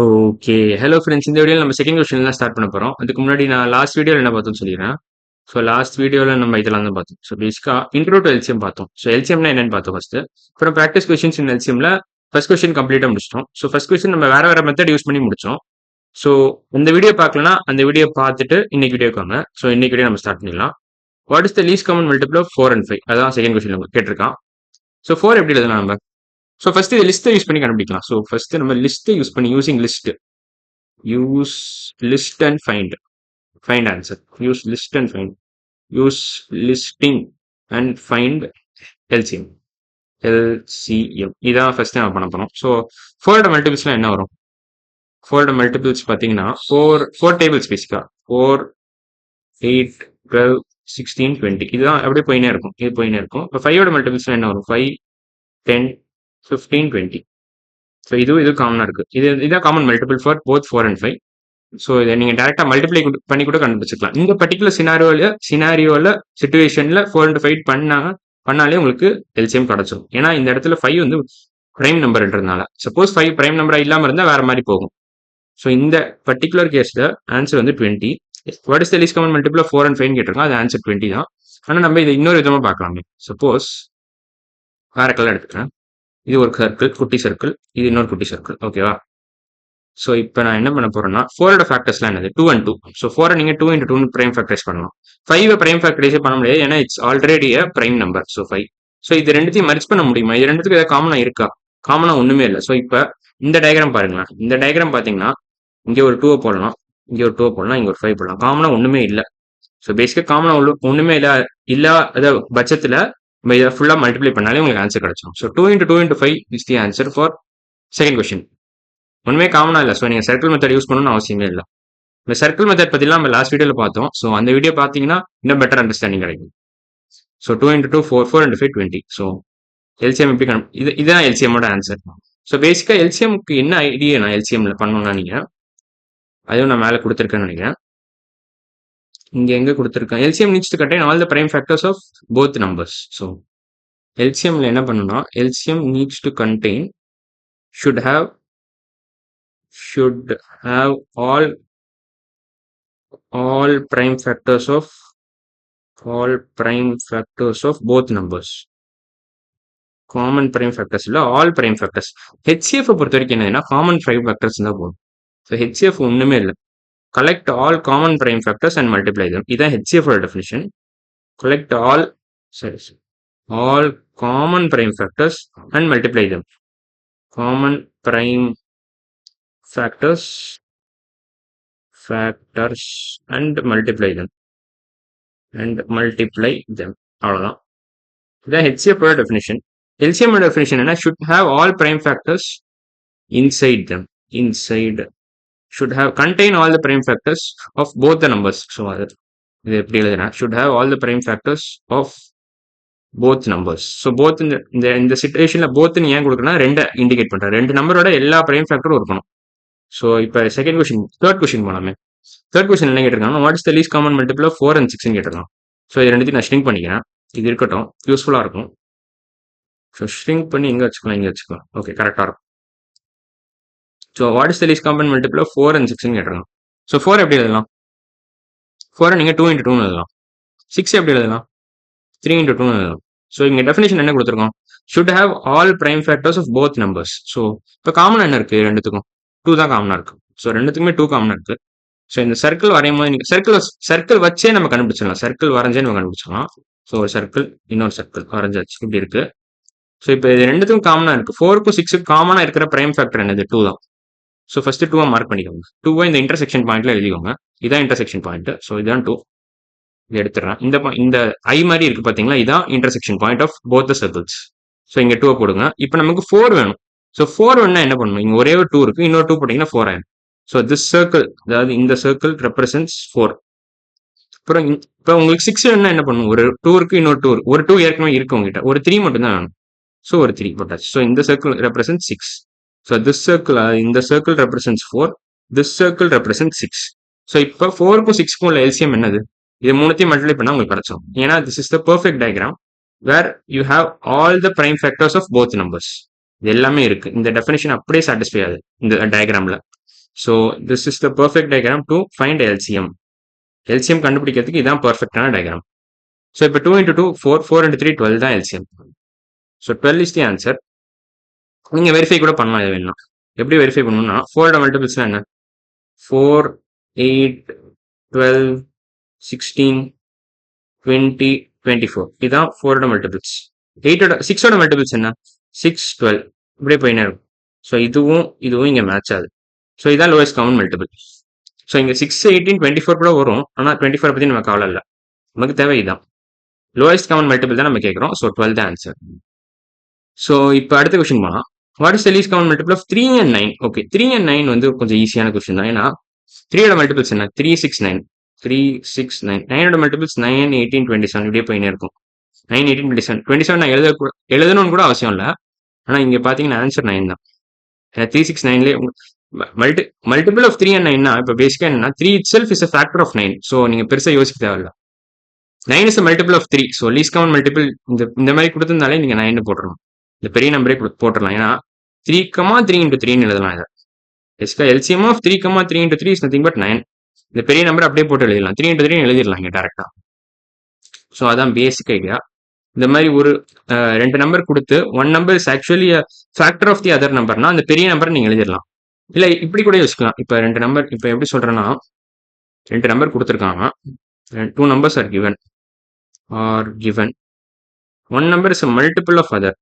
Okay. Hello friends. இந்த வீடியோல நம்ம செகண்ட் கொஸ்டின்ல தான் ஸ்டார்ட் பண்ண போறோம். அதுக்கு முன்னாடி நான் லாஸ்ட் வீடியோல என்ன பார்த்தோம்னு சொல்லிடுறேன். ஸோ லாஸ்ட் வீடியோல நம்ம இதெல்லாம் தான் பார்த்தோம். ஸோ பேசிக்கா இன்ட்ரோ டு எல்சிஎம் பார்த்தோம். ஸோ எல்சிஎம்னா என்னன்னு பார்த்தோம் ஃபர்ஸ்ட். அப்புறம் பிராக்டிஸ் கொஸ்டின்ஸ் இன் எல்சிஎம்ல ஃபர்ஸ்ட் கொஸ்டின் கம்ப்ளீட்டா முடிச்சிட்டோம். ஸோ ஃபர்ஸ்ட் கொஸ்டின் நம்ம வேற வேற மெத்தட் யூஸ் பண்ணி முடிச்சோம். ஸோ இந்த வீடியோ பார்க்கலனா அந்த வீடியோ பார்த்துட்டு இன்னைக்கு வீடியோக்கு வாங்க. ஸோ இன்னைக்கு வீடியோ நம்ம ஸ்டார்ட் பண்ணிடலாம். What is the least common multiple of 4 and 5? அதான் செகண்ட் கொஸ்டின் கேட்டிருக்கான். ஸோ 4 எப்படி எழுதலாம் நம்ம? ஸோ ஃபர்ஸ்ட் இது லிஸ்ட்டை யூஸ் பண்ணி கண்டுபிடிக்கலாம். ஸோ ஃபர்ஸ்ட் நம்ம லிஸ்ட்டை யூஸ் பண்ணி use list and find answer. Use list and find. Use listing and find LCM. LCM இதான் ஃபர்ஸ்ட் நம்ம பண்ண போறோம். ஸோ ஃபோரோட மல்டிபிள்ஸ்லாம் என்ன வரும்? ஃபோரோட மல்டிபிள்ஸ் பார்த்தீங்கன்னா ஃபோர் டேபிள்ஸ் பேசிக்கா 4, 8, 12, 16, 20 இதுதான் அப்படியே போயினே இருக்கும். இது போயினே இருக்கும். இப்போ 5ஓட மல்டிபிள்ஸ்லாம் என்ன வரும்? 5, 10, 15, 20. ஸோ இது காமனா இருக்கு. இதான் common multiple for both 4 and 5. So இதை நீங்க டேரக்டா மல்டிப்ளை பண்ணி கூட கண்டுபிடிச்சிக்கலாம். இந்த பர்டிகுலர் சினாரியோல சிச்சுவேஷன்ல 4 and 5 பண்ணாலே உங்களுக்கு எல்சிஎம் கிடைச்சிடும். ஏன்னா இந்த இடத்துல 5 வந்து பிரைம் நம்பர்ன்றதுனால. சப்போஸ் 5 பிரைம் நம்பரா இல்லாம இருந்தா வேற மாதிரி போகும். ஸோ இந்த பர்டிகுலர் கேஸ்ல ஆன்சர் வந்து 20. What is the least common multiple 4 and 5 கேட்டிருக்கோம். அது ஆன்சர் 20 தான். ஆனா நம்ம இதை இன்னொரு விதமா பார்க்கலாமே. சப்போஸ் வேற கலர் எடுத்துக்கிறேன். இது ஒரு சர்க்கிள், குட்டி சர்க்கிள். இது இன்னொரு குட்டி சர்க்கிள். ஓகேவா? ஸோ இப்போ நான் என்ன பண்ண போறேன்னா 4ஓட ஃபேக்டர்ஸ்லாம் என்னது? 2 and 2. ஸோ 4 நீங்க 2 into 2 பிரைம் ஃபேக்டரைஸ் பண்ணலாம். 5 பிரைம் ஃபேக்டரைஸே பண்ண முடியாது. ஏன்னா it's already a prime number. So 5. So இது ரெண்டுத்தையும் மர்ஜ் பண்ண முடியுமா? இது ரெண்டுத்துக்கு ஏதாவது காமனா இருக்கா? காமனா ஒண்ணுமே இல்லை. ஸோ இப்போ இந்த டயக்ராம் பாருங்களேன். இந்த டயக்ராம் பாத்தீங்கன்னா இங்க ஒரு 2 போடலாம், இங்க ஒரு 2 போடலாம், இங்க ஒரு 5 போடலாம். காமனா ஒண்ணுமே இல்லை. ஸோ பேசிக்கா காமனா ஒண்ணுமே இல்லாத பட்சத்துல நம்ம இதை ஃபுல்லா மல்டிப்ளை பண்ணாலே உங்களுக்கு ஆன்சர் கிடைச்சிடும். So 2 into 2 into 5 is the answer for second question. ஒண்ணுமே காமனா இல்லை. ஸோ நீங்க சர்க்கிள் மெத்தட் யூஸ் பண்ணணும்னு அவசியமே இல்லை. இந்த சர்க்கிள் மெத்தட் பத்திலாம் நம்ம லாஸ்ட் வீடியோல பார்த்தோம். ஸோ அந்த வீடியோ பார்த்தீங்கன்னா இன்னும் பெட்டர் அண்டர்ஸ்டாண்டிங் கிடைக்கும். So 2 into 2 4, 4 into 5 20. So LCM எப்படி இதுதான் எல்சிஎம்மோட ஆன்சர். ஸோ பேசிக்கா எல்சிஎம்க்கு என்ன ஐடியா நான் எல்சிஎம்ல பண்ணணும்னா நீங்க அதுவும் நான் மேலே கொடுத்துருக்கேன்னு நினைக்கிறேன். இங்க எங்க கொடுத்துருக்கேன்? LCM needs to contain all the prime factors of both numbers. So எல்சிஎம்ல என்ன பண்ணணும்னா LCM needs to contain should have all prime factors of both numbers. Common prime factors இல்ல, ஆல் பிரைம் ஃபேக்டர்ஸ். ஹெச்சிஎஃப் பொறுத்த வரைக்கும் என்னன்னா common prime factors தான் போகும். So HCF ஒண்ணுமே இல்லை. Collect all common prime factors and multiply them. இதான் HCF definition. Collect all common prime factors and multiply them. Common prime factors and multiply them. அவ்வளவுதான். இதான் HCF definition. LCM definition என்ன? should have all prime factors inside them. Should have contain all the prime factors of both the numbers. So இது எப்படி எழுதுனா should have all the prime factors of both numbers. So both இந்த சிச்சுவேஷன்ல both நீ ஏன் கொடுக்கணும்? ரெண்டு indicate பண்றேன். ரெண்டு நம்பரோட எல்லா பிரைம் ஃபேக்டரும் இருக்கணும். ஸோ இப்போ செகண்ட் கொஸ்டின், தேர்ட் கொஸ்டின் போலாமே. தேர்ட் கொஸ்டின் என்ன கேட்டிருக்காங்க? What is the least common multiple of 4 and 6 கேட்டிருக்காங்க. ஸோ இது ரெண்டுத்தையும் நான் ஷ்ரிங்க் பண்ணிக்கிறேன். இது இருக்கட்டும், யூஸ்ஃபுல்லாக இருக்கும். ஸோ ஷ்ரிங்க் பண்ணி இங்கே வச்சுக்கலாம், இங்கே வச்சுக்கலாம். ஓகே, கரெக்டாக இருக்கும். So what is the least common multiple of 4 and 6 கேட்டிருக்காங்க. ஸோ 4 எப்படி எழுதலாம்? 4 நீங்கள் 2 into 2 எழுதலாம். 6 எப்படி எழுதலாம்? 3 into 2 எழுதலாம். ஸோ இங்கே டெஃபினேஷன் என்ன கொடுத்துருக்கோம்? Should have all prime factors of both numbers. So இப்போ காமன் என்ன இருக்கு? ரெண்டுத்துக்கும் 2 தான் காமனா இருக்கு. ஸோ ரெண்டுத்துக்குமே 2 காமனா இருக்கு. ஸோ இந்த சர்க்கிள் வரையும் போது நீங்க சர்க்கிள் வச்சே நம்ம கண்டுபிடிச்சிடலாம். சர்க்கிள் வரைஞ்சே நம்ம கண்டுபிடிச்சிடலாம். ஸோ ஒரு சர்க்கிள், இன்னொரு சர்க்கிள் வரைஞ்சாச்சு. இப்படி இருக்கு. ஸோ இப்போ இது ரெண்டுத்துக்கும் காமனா இருக்கு. 4க்கும் 6க்கும் காமனா இருக்கிற பிரைம் ஃபேக்டர் என்னது? 2 தான். ஸோ ஃபர்ஸ்ட் 2 மார்க் பண்ணிக்கோங்க. 2 இந்த இன்டர்செக்ஷன் பாயிண்ட்ல எழுதிக்கோங்க. இதான் இன்டர்செக்ஷன் பாயிண்ட். ஸோ இதான் 2. இது எடுத்துறேன். இந்த ஐ மாதிரி இருக்கு பாத்தீங்களா? இதான் intersection point of both the circles. So இங்க 2 போடுங்க. இப்போ நமக்கு 4 வேணும். ஸோ 4 வேணும்னா என்ன பண்ணணும்? இங்க ஒரே ஒரு 2 இருக்கு, இன்னொரு 2 போட்டீங்கன்னா 4 ஆயிடும். ஸோ திஸ் சர்க்கிள், அதாவது இந்த சர்க்கிள் ரெப்ரசன்ஸ் 4. அப்புறம் இப்போ உங்களுக்கு 6 வேணும்னா என்ன பண்ணணும்? ஒரு 2 இருக்கு, இன்னொரு 2 இருக்கு. ஒரு 2 ஏற்கனவே இருக்கு உங்ககிட்ட, ஒரு 3 மட்டும் தான் வேணும். ஸோ ஒரு 3 போட்டாச்சு. ஸோ இந்த circle represents 6. So this circle, இந்த circle represents 4, this circle represents 6. So இப்போ 4க்கும் 6க்கும் உள்ள எல்சிஎம் என்னது? இது மூணுத்தையும் மல்டிப்ளை பண்ணா உங்களுக்கு கிடைச்சோம். ஏன்னா this is the perfect diagram where you have all the prime factors of both numbers. இது எல்லாமே இருக்கு. இந்த டெஃபினேஷன் அப்படியே சாட்டிஸ்ஃபை ஆகுது இந்த டயக்ராம்ல. So this is the perfect diagram to find LCM. LCM கண்டுபிடிக்கிறதுக்கு இதான் பர்ஃபெக்டான டயக்ராம். ஸோ இப்போ 2 into 2 4, 4 into 3 12 தான் LCM. So 12 is the answer. நீங்கள் வெரிஃபை கூட பண்ணலாம் இது வேணும். எப்படி வெரிஃபை பண்ணணும்னா 4ஓட மல்டிபிள்ஸ்லாம் என்ன? 4, 8, 12, 16, 20, 24. இதுதான் 4ஓட மல்டிபிள்ஸ். 6ஓட மல்டிபிள்ஸ் என்ன? 6, 12 இப்படியே போயினே இருக்கும். ஸோ இதுவும் இங்கே மேட்ச் ஆகுது. ஸோ இதான் லோயஸ்ட் காமன் மல்டிபிள். ஸோ இங்கே 6, 18, 24 கூட வரும். ஆனால் 24 பற்றி நமக்கு கவலை இல்லை. நமக்கு தேவை இதுதான். லோயஸ்ட் காமன் மல்டிபிள் தான் நம்ம கேட்குறோம். ஸோ 12 தான் ஆன்சர். ஸோ இப்போ அடுத்த கொஸ்டின் போகலாம். What is the least common multiple of 3 and 9? Okay, 3 and 9 வந்து கொஞ்சம் ஈஸியான கொஸ்டின் தான். ஏன்னா 3ஓட மல்டிபிள்ஸ் என்ன? 3, 6, 9. 3, 6, 9. 9ஓட மல்டிபிள்ஸ் 9, 18, 27 இப்படியே போயினே இருக்கும். 9, 18, 27. 27 நான் எழுதணும்னு கூட அவசியம் இல்லை. ஆனால் இங்கே பார்த்தீங்கன்னா ஆன்சர் 9 தான். 3, 6, 9லேயே மல்டிபிள் ஆஃப் 3 and 9னா இப்போ பேசிக்காக என்னன்னா 3 itself is a factor of 9. So நீங்கள் பெருசாக யோசிக்க தேவையில்ல. 9 is a multiple of 3. So least common multiple இந்த மாதிரி கொடுத்துருந்தாலே நீங்கள் 9 போட்டுடணும். இந்த பெரிய நம்பரே போட்டுடலாம். ஏன்னா 3, 3 into 3ன்னு எழுதலாம். இதை பேசிக்காக LCM of 3, 3 into 3 is nothing but 9. இந்த பெரிய நம்பர் அப்படியே போட்டு எழுதிடலாம். 3 into 3 எழுதிடலாம் இங்கே டேரெக்டாக. ஸோ அதான் பேசிக் ஐடியா. இந்த மாதிரி ஒரு 2 நம்பர் கொடுத்து 1 number is actually factor of the other நம்பர்னா அந்த பெரிய நம்பர் நீங்கள் எழுதிடலாம். இல்லை இப்படி கூட யோசிக்கலாம். இப்போ 2 நம்பர் இப்போ எப்படி சொல்கிறேன்னா 2 நம்பர் கொடுத்துருக்காங்க. 2 numbers are given. 1 number is a multiple of other.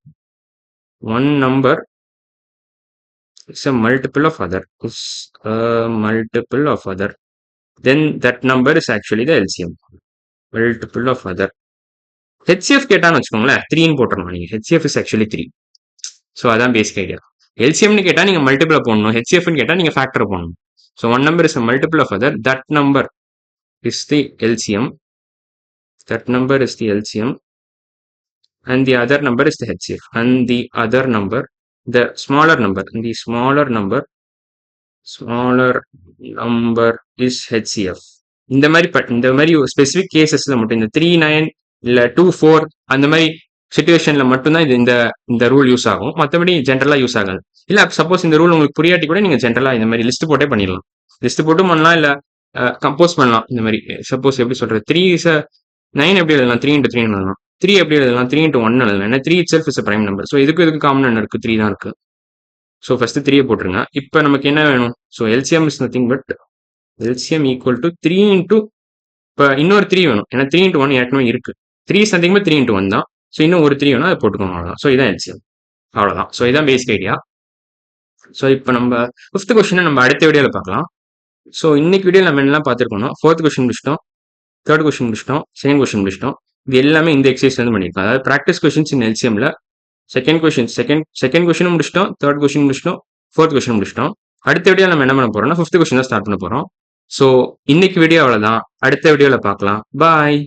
1 number is a multiple of other. Then that number is actually the LCM. Multiple of other. HCF கேட்டான்னு வச்சுக்கோங்களேன் 3ன்னு போட்டுருணும். நீங்கள் HCF is actually 3. ஸோ அதான் basic idea. எல்சிஎம்னு கேட்டால் நீங்கள் multiply போடணும். ஹெச்சிஎஃப்னு கேட்டால் நீங்கள் ஃபேக்டரை போடணும். So 1 number is a multiple of other. That number is the LCM. That number is the LCM. And the other number is the HCF. And the other number, the smaller number is HCF. இந்த மாதிரி specific கேசஸ்ல மட்டும் இந்த 3, 9 இல்ல 2, 4 அந்த மாதிரி சிச்சுவேஷன்ல மட்டும்தான் இது இந்த ரூல் யூஸ் ஆகும். மற்றபடி ஜென்ரலா யூஸ் ஆகாது. இல்ல சப்போஸ் இந்த ரூல் உங்களுக்கு புரியாட்டி கூட நீங்க ஜென்ரலா இந்த மாதிரி லிஸ்ட் போட்டே பண்ணிடலாம். லிஸ்ட் போட்டும் பண்ணலாம், இல்ல கம்போஸ் பண்ணலாம். இந்த மாதிரி சப்போஸ் எப்படி சொல்றது 3 is a 9 எப்படி எழுதலாம்? 3 into 3 எழுதலாம். 3 எப்படி எழுதலாம்? 3 into 1 எழுதலாம். ஏன்னா 3 itself is a prime number. So இதுக்கு காமன் என்ன இருக்கு? 3 தான் இருக்கு. ஸோ ஃபர்ஸ்ட் 3 போட்டுருங்க. இப்போ நமக்கு என்ன வேணும்? So LCM is nothing but LCM equal to 3 into இப்போ இன்னொரு 3 வேணும். ஏன்னா 3 into 1 ஏற்கனவே இருக்கு. 3 is nothing but 3 into 1 தான். ஸோ இன்னும் ஒரு 3 வேணும், அதை போட்டுக்கோங்க. அவ்வளோதான். ஸோ இதான் எல்சிஎம். அவ்வளோதான். ஸோ இதான் பேசிக் ஐடியா. ஸோ இப்போ நம்ம 5th கொஸ்டினை நம்ம அடுத்த வீடியோவில் பார்க்கலாம். ஸோ இன்னைக்கு வீடியோ நம்ம என்னெல்லாம் பார்த்துருக்கோம்னா 4th கொஸ்டின் முடிச்சிட்டோம், 3rd கொஸ்டின் முடிச்சிட்டோம், 2nd கொஸ்டின் முடிச்சிட்டோம். இது எல்லாமே இந்த எக்ஸசைஸ்ல இருந்து பண்ணியிருக்கோம். அதாவது ப்ராக்டிஸ் கொஸ்டின்ஸ் இன் எல்சிஎம்ல செகண்ட் கொஸ்டினும் முடிச்சிட்டோம், 3rd கொஸ்டின் முடிச்சிட்டோம், 4th கொஸ்டின் முடிச்சிட்டோம். அடுத்த வீடியோ நம்ம என்ன பண்ண போறோம்னா 5th கொஸ்டின் தான் ஸ்டார்ட் பண்ண போறோம். ஸோ இன்னைக்கு வீடியோ அவ்வளோதான். அடுத்த வீடியோவில் பார்க்கலாம். பாய்.